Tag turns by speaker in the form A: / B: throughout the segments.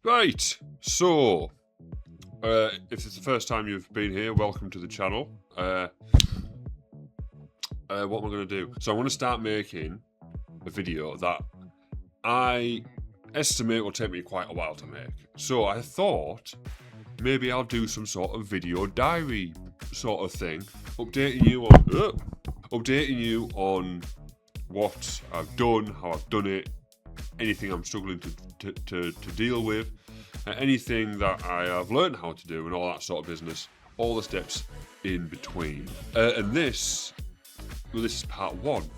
A: Right, so if it's the first time you've been here, welcome to the channel. What am I going to do? So I'm going to start making a video that I estimate will take me quite a while to make. So I thought maybe I'll do some sort of video diary sort of thing, updating you on what I've done, how I've done it, anything I'm struggling to deal with, anything that I have learned how to do and all that sort of business, all the steps in between. And this is part one.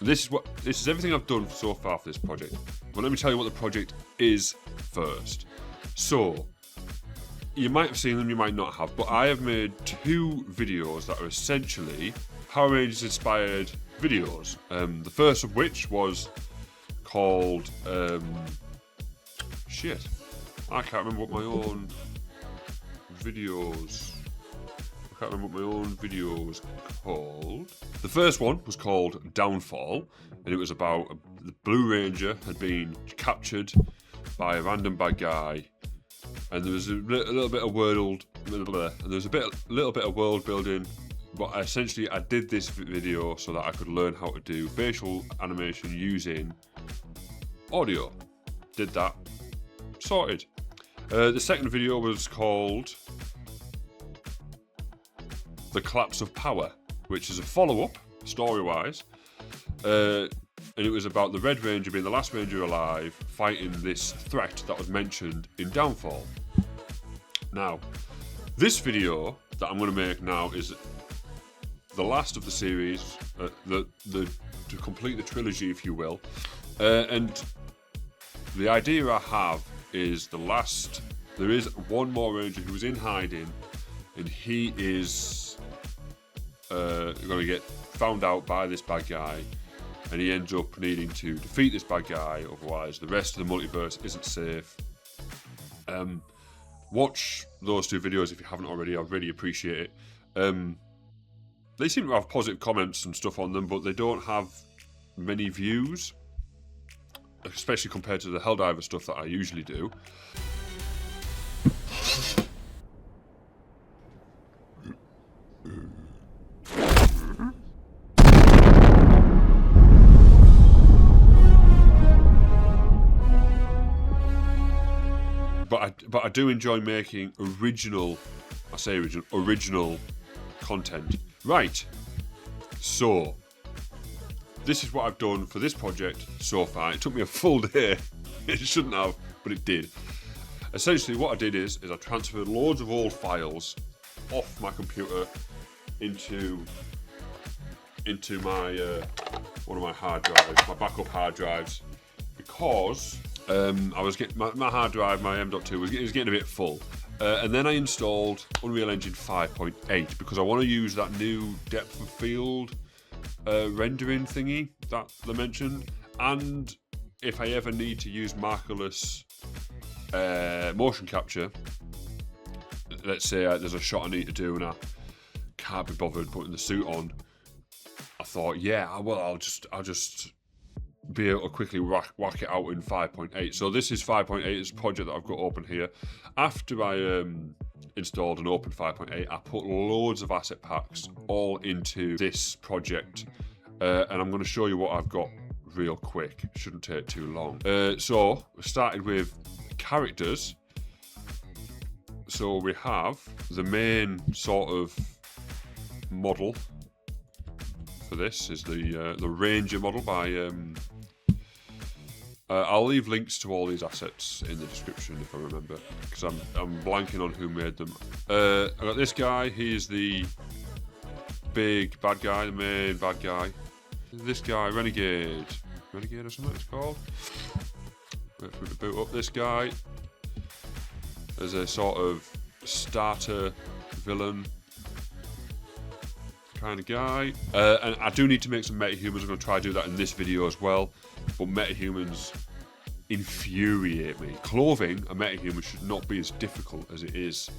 A: This is everything I've done so far for this project. But let me tell you what the project is first. So, you might have seen them, you might not have, but I have made two videos that are essentially Power Rangers inspired videos. The first of which was called I can't remember what my own videos called. The first one was called Downfall, and it was about the Blue Ranger had been captured by a random bad guy, and there was a little bit of world building. But essentially, I did this video so that I could learn how to do facial animation using audio. Did that, sorted. The second video was called The Collapse of Power, which is a follow-up, story-wise. And it was about the Red Ranger being the last Ranger alive, fighting this threat that was mentioned in Downfall. Now, this video that I'm going to make now is the last of the series, to complete the trilogy, if you will. And the idea I have is there is one more Ranger who is in hiding, and he is going to get found out by this bad guy, and he ends up needing to defeat this bad guy, otherwise the rest of the multiverse isn't safe. Watch those two videos if you haven't already, I'd really appreciate it. They seem to have positive comments and stuff on them, but they don't have many views, especially compared to the Helldiver stuff that I usually do. But I do enjoy making original content. Right, so this is what I've done for this project so far. It took me a full day. It shouldn't have, but it did. Essentially what I did is I transferred loads of old files off my computer into my one of my hard drives, my backup hard drives, because I was getting my hard drive, my M.2 was getting a bit full. And then I installed Unreal Engine 5.8 because I want to use that new depth of field rendering thingy that they mentioned. And if I ever need to use markerless motion capture, let's say there's a shot I need to do and I can't be bothered putting the suit on, I thought, yeah, well, I'll just be able to quickly whack it out in 5.8. So this is 5.8, it's a project that I've got open here. After I installed and opened 5.8, I put loads of asset packs all into this project. And I'm going to show you what I've got real quick. Shouldn't take too long. So we started with characters. So we have the main sort of model for this is the Ranger model by I'll leave links to all these assets in the description if I remember, because I'm blanking on who made them. I got this guy, he's the big bad guy, the main bad guy. This guy, Renegade or something it's called. Wait for it to boot up. This guy as a sort of starter villain kind of guy. And I do need to make some Metahumans. I'm going to try to do that in this video as well. But Metahumans infuriate me. Clothing a Metahuman should not be as difficult as it is.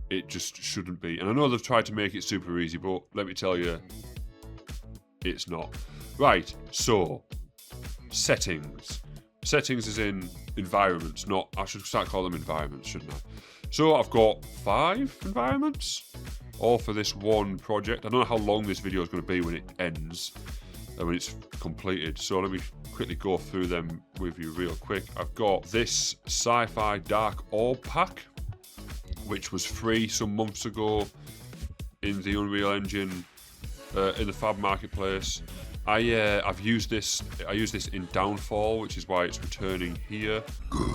A: It just shouldn't be. And I know they've tried to make it super easy, but let me tell you, it's not. Right, so settings. Settings is in environments, not, I should start calling them environments, shouldn't I? So I've got 5 environments, all for this one project. I don't know how long this video is going to be when it ends, when it's completed. So let me quickly go through them with you real quick. I've got this sci-fi dark orb pack, which was free some months ago in the Unreal Engine, in the Fab Marketplace. I've used this. I use this in Downfall, which is why it's returning here.
B: Good.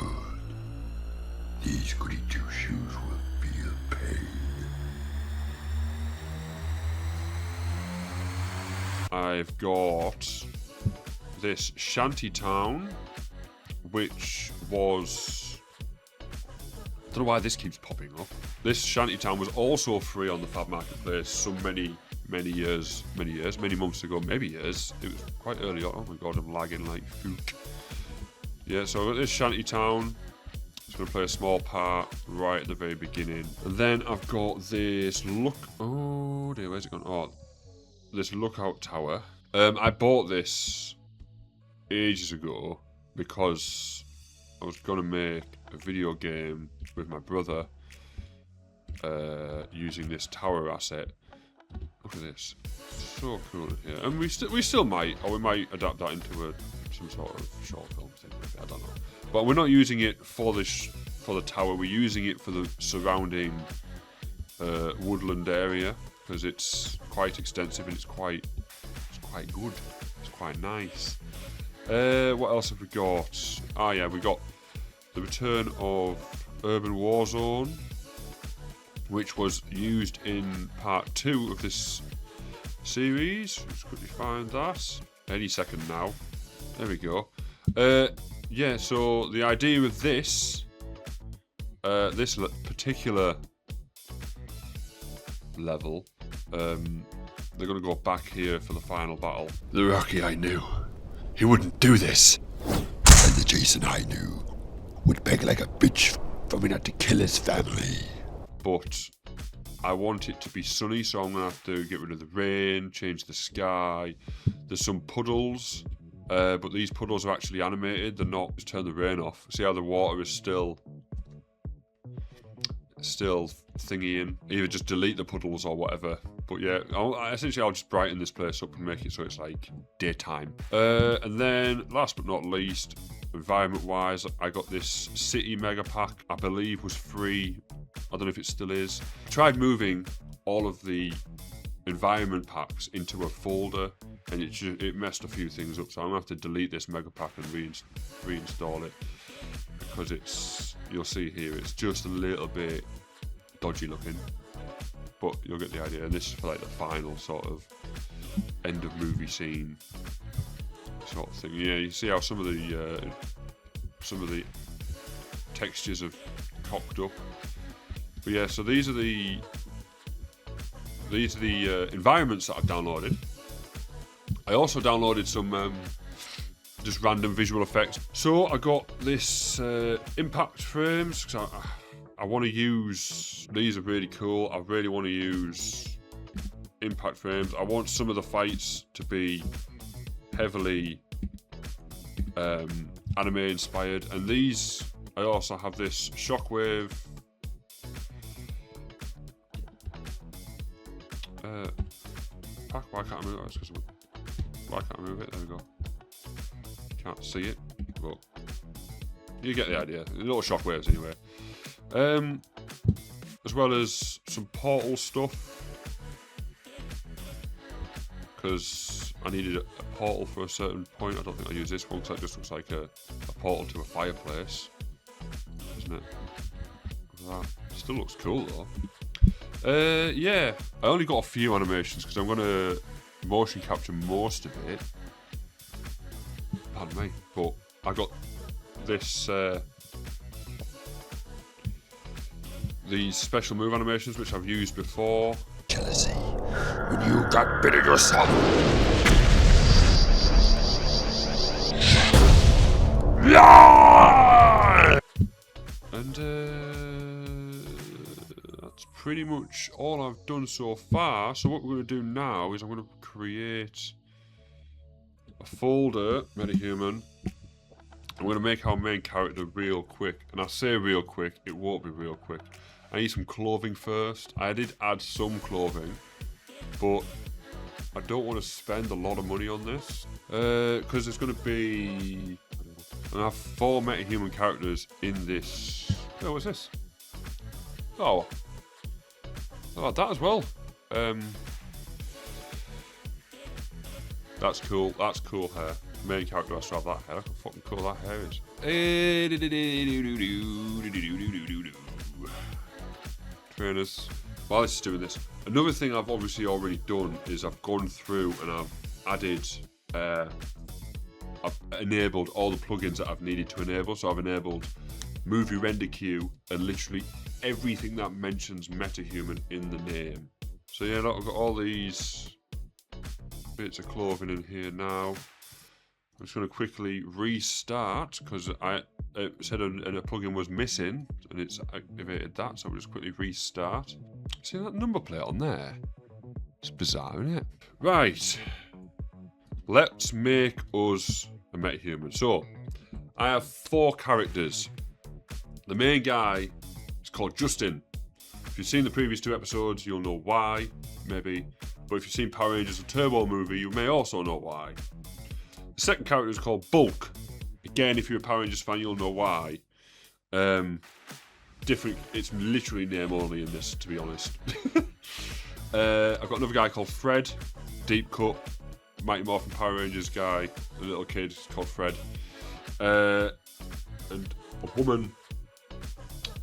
B: These goody two shoes will feel pain.
A: I've got this Shantytown, which was, I don't know why this keeps popping up. This Shantytown was also free on the Fab Marketplace so many months ago, maybe years. It was quite early on. Oh my god, I'm lagging like fook. Yeah, so I've got this Shantytown. It's going to play a small part right at the very beginning. And then I've got this oh dear, where's it gone? Oh, this lookout tower. I bought this ages ago because I was going to make a video game with my brother using this tower asset. Look at this, so cool in here. And we still might, or we might adapt that into some sort of short film thing. I don't know. But we're not using it for the tower. We're using it for the surrounding woodland area because it's quite extensive and it's quite good. It's quite nice. What else have we got? Ah, yeah, we got the return of Urban Warzone, which was used in part 2 of this series. Let's quickly find that. Any second now. There we go. Yeah, so the idea with this, this particular level, they're going to go back here for the final battle.
B: The Rocky I knew, he wouldn't do this. And the Jason I knew would beg like a bitch for me not to kill his family.
A: But I want it to be sunny, so I'm going to have to get rid of the rain, change the sky. There's some puddles, but these puddles are actually animated. They're not. Just turn the rain off. See how the water is still thingying. Either just delete the puddles or whatever. But yeah, essentially I'll just brighten this place up and make it so it's like daytime. And then last but not least, environment wise, I got this city mega pack. I believe was free. I don't know if it still is. I tried moving all of the environment packs into a folder and it messed a few things up, so I'm gonna have to delete this mega pack and reinstall it because it's, you'll see here, it's just a little bit dodgy looking, but you'll get the idea. And this is for like the final sort of end of movie scene sort of thing. Yeah, you see how some of the textures have cocked up. But yeah, so these are the environments that I've downloaded. I also downloaded some just random visual effects. So I got this impact frames because I want to use, these are really cool. I really want to use impact frames. I want some of the fights to be heavily anime inspired, and these, I also have this shockwave pack. Why can't I move it? Why can't I move it? There we go. Can't see it, but you get the idea. Little shockwaves anyway. As well as some portal stuff, because I needed a portal for a certain point. I don't think I'll use this one because that just looks like a portal to a fireplace, doesn't it? That still looks cool though. Yeah, I only got a few animations because I'm going to motion capture most of it. Pardon me, but I got this these special move animations which I've used before.
B: Jealousy, when you got bitter yourself.
A: And that's pretty much all I've done so far. So what we're going to do now is I'm going to create folder, Metahuman. I'm going to make our main character real quick. And I say real quick, it won't be real quick. I need some clothing first. I did add some clothing, but I don't want to spend a lot of money on this. Because it's going to be... I have 4 metahuman characters in this... Oh, what's this? Oh. Oh, that as well. That's cool. That's cool hair. Main character has to have that hair. Look how fucking cool that hair is. Trainers. While this is doing this, another thing I've obviously already done is I've gone through and I've added, I've enabled all the plugins that I've needed to enable. So I've enabled movie render queue and literally everything that mentions Metahuman in the name. So yeah, look, I've got all these bits of clothing in here now. I'm just going to quickly restart because it said a plugin was missing and it's activated that, so we'll just quickly restart. See that number plate on there? It's bizarre, isn't it? Right. Let's make us a metahuman. So, I have 4 characters. The main guy is called Justin. If you've seen the previous 2 episodes, you'll know why, maybe. But if you've seen Power Rangers: The Turbo movie, you may also know why. The second character is called Bulk. Again, if you're a Power Rangers fan, you'll know why. Different. It's literally name only in this, to be honest. I've got another guy called Fred. Deep cut. Mighty Morphin Power Rangers guy. A little kid called Fred. And a woman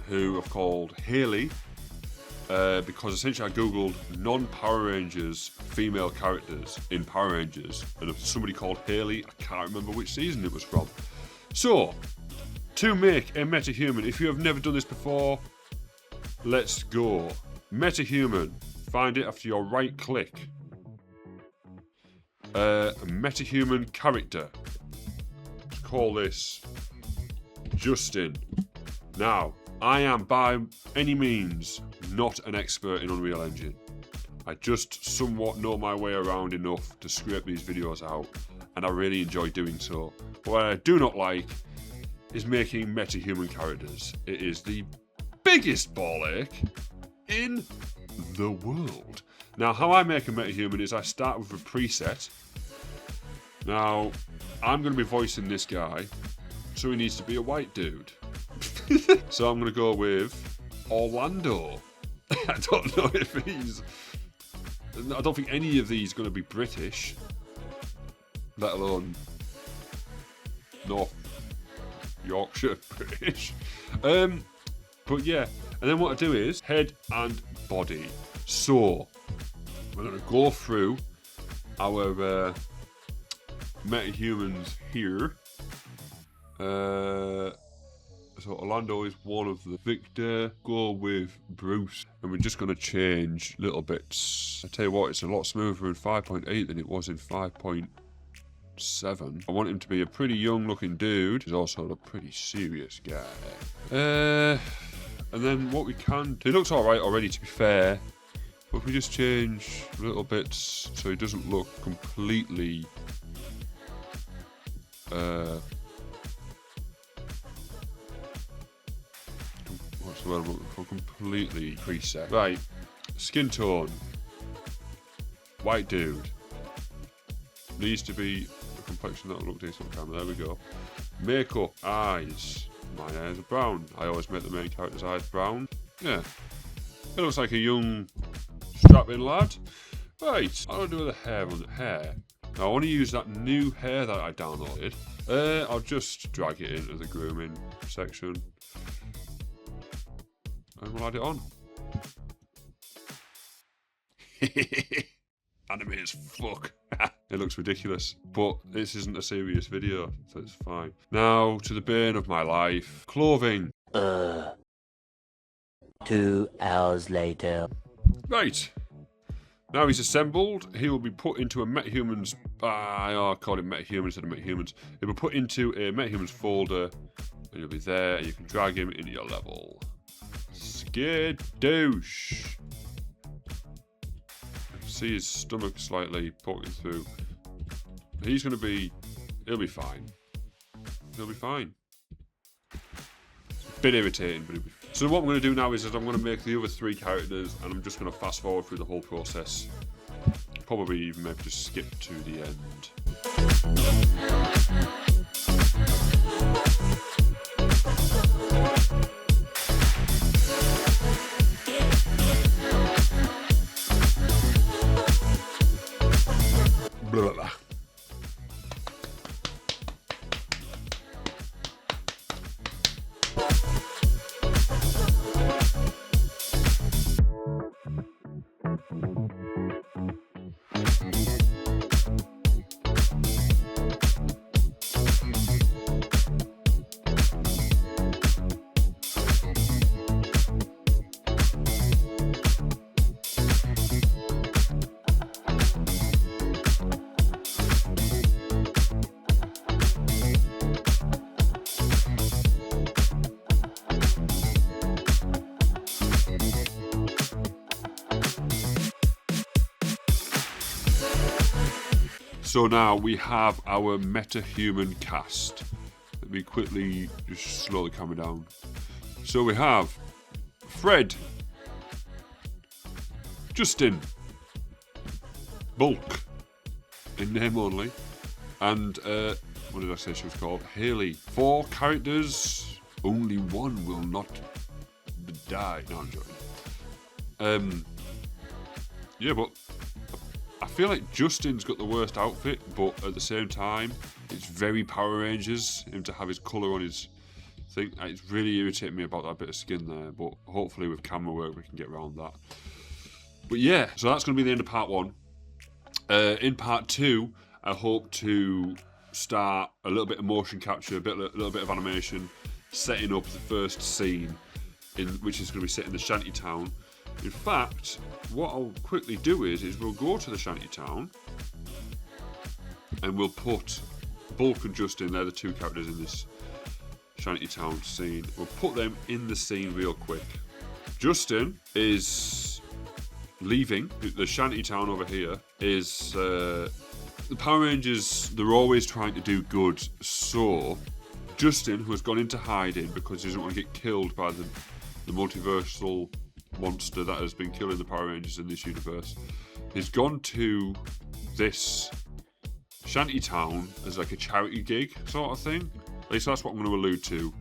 A: who I've called Haley. Because essentially I googled non-Power Rangers female characters in Power Rangers, and if somebody called Haley, I can't remember which season it was from. So, to make a metahuman, if you have never done this before, let's go. Metahuman, find it after your right click. A metahuman character. Let's call this Justin. Now, I am by any means not an expert in Unreal Engine. I just somewhat know my way around enough to scrape these videos out, and I really enjoy doing so. But what I do not like is making metahuman characters. It is the biggest ball ache in the world. Now, how I make a metahuman is I start with a preset. Now, I'm going to be voicing this guy, so he needs to be a white dude. So I'm going to go with Orlando. I don't know if I don't think any of these are going to be British, let alone North Yorkshire British. But yeah, and then what I do is head and body. So we're going to go through our metahumans here. So Orlando is one of the Victor. Go with Bruce, and we're just going to change little bits. I tell you what, it's a lot smoother in 5.8 than it was in 5.7. I want him to be a pretty young looking dude. He's also a pretty serious guy. And then what we can do, he looks alright already, to be fair, but if we just change little bits so he doesn't look completely completely preset. Right, skin tone, white dude, needs to be a complexion that'll look decent on camera. There we go. Makeup, eyes. My eyes are brown. I always make the main character's eyes brown. Yeah, it looks like a young strapping lad. Right, what do I do with the hair on the hair? Now I want to use that new hair that I downloaded. I'll just drag it into the grooming section. And we'll add it on. Anime as fuck. It looks ridiculous, but this isn't a serious video, so it's fine. Now to the bane of my life, clothing.
C: 2 hours later.
A: Right. Now he's assembled, he will be put into a Metahumans. I call him Metahuman instead of Metahumans. He'll be put into a Metahumans folder, and he'll be there, and you can drag him into your level. Skadoosh. See his stomach slightly poking through. he's going to be... He'll be fine. He'll be fine. Bit irritating, but so what I'm going to do now is I'm going to make the other 3 characters, and I'm just going to fast forward through the whole process. Probably even maybe just skip to the end. Blah, blah, blah. So now we have our Metahuman cast. Let me quickly just slow the camera down. So we have Fred, Justin, Bulk, in name only, and what did I say she was called? Haley. 4 characters, only one will not die. No, I'm joking. Yeah, but I feel like Justin's got the worst outfit, but at the same time, it's very Power Rangers, him to have his colour on his thing. It's really irritating me about that bit of skin there, but hopefully with camera work we can get around that. But yeah, so that's going to be the end of part 1. In part 2, I hope to start a little bit of motion capture, a little bit of animation, setting up the first scene, which is going to be set in the shanty town. In fact, what I'll quickly do is we'll go to the shanty town and we'll put Bulk and Justin, they're the 2 characters in this shanty town scene. We'll put them in the scene real quick. Justin is leaving. The shanty town over here is... the Power Rangers, they're always trying to do good. So, Justin, who has gone into hiding because he doesn't want to get killed by the multiversal monster that has been killing the Power Rangers in this universe, he's gone to this shanty town as like a charity gig sort of thing. At least that's what I'm going to allude to.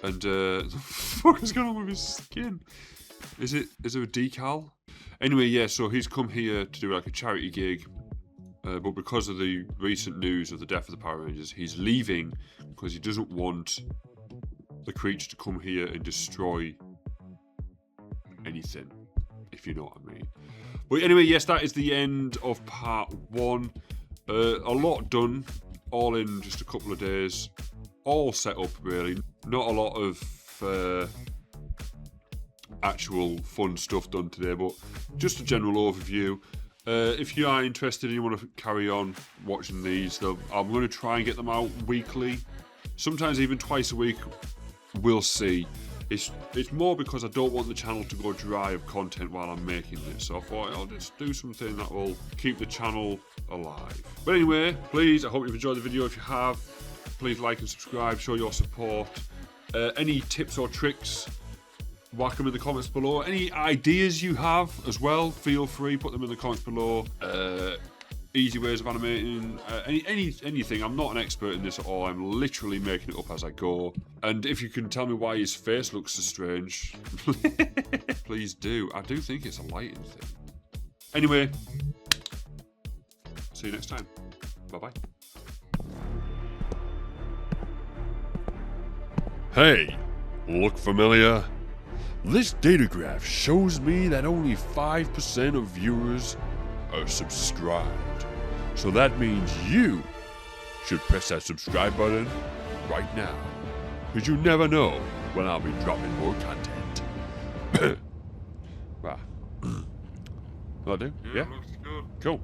A: And the fuck is going on with his skin? Is there a decal? Anyway, yeah, so he's come here to do like a charity gig, but because of the recent news of the death of the Power Rangers, he's leaving because he doesn't want the creature to come here and destroy anything, if you know what I mean. But anyway, yes, that is the end of part 1. A lot done, all in just a couple of days, all set up really. Not a lot of actual fun stuff done today, but just a general overview. If you are interested and you want to carry on watching these, I'm going to try and get them out weekly, sometimes even twice a week. We'll see. It's more because I don't want the channel to go dry of content while I'm making this. So I thought I'll just do something that will keep the channel alive. But anyway, please, I hope you've enjoyed the video. If you have, please like and subscribe, show your support. Any tips or tricks, whack them in the comments below. Any ideas you have as well, feel free, put them in the comments below. Easy ways of animating, anything. I'm not an expert in this at all. I'm literally making it up as I go. And if you can tell me why his face looks so strange, please do. I do think it's a lighting thing. Anyway, see you next time. Bye-bye.
B: Hey, look familiar? This data graph shows me that only 5% of viewers are subscribed. So that means you should press that subscribe button right now, because you never know when I'll be dropping more content.
A: Wow. Will I do? Yeah.
B: Looks good.
A: Cool.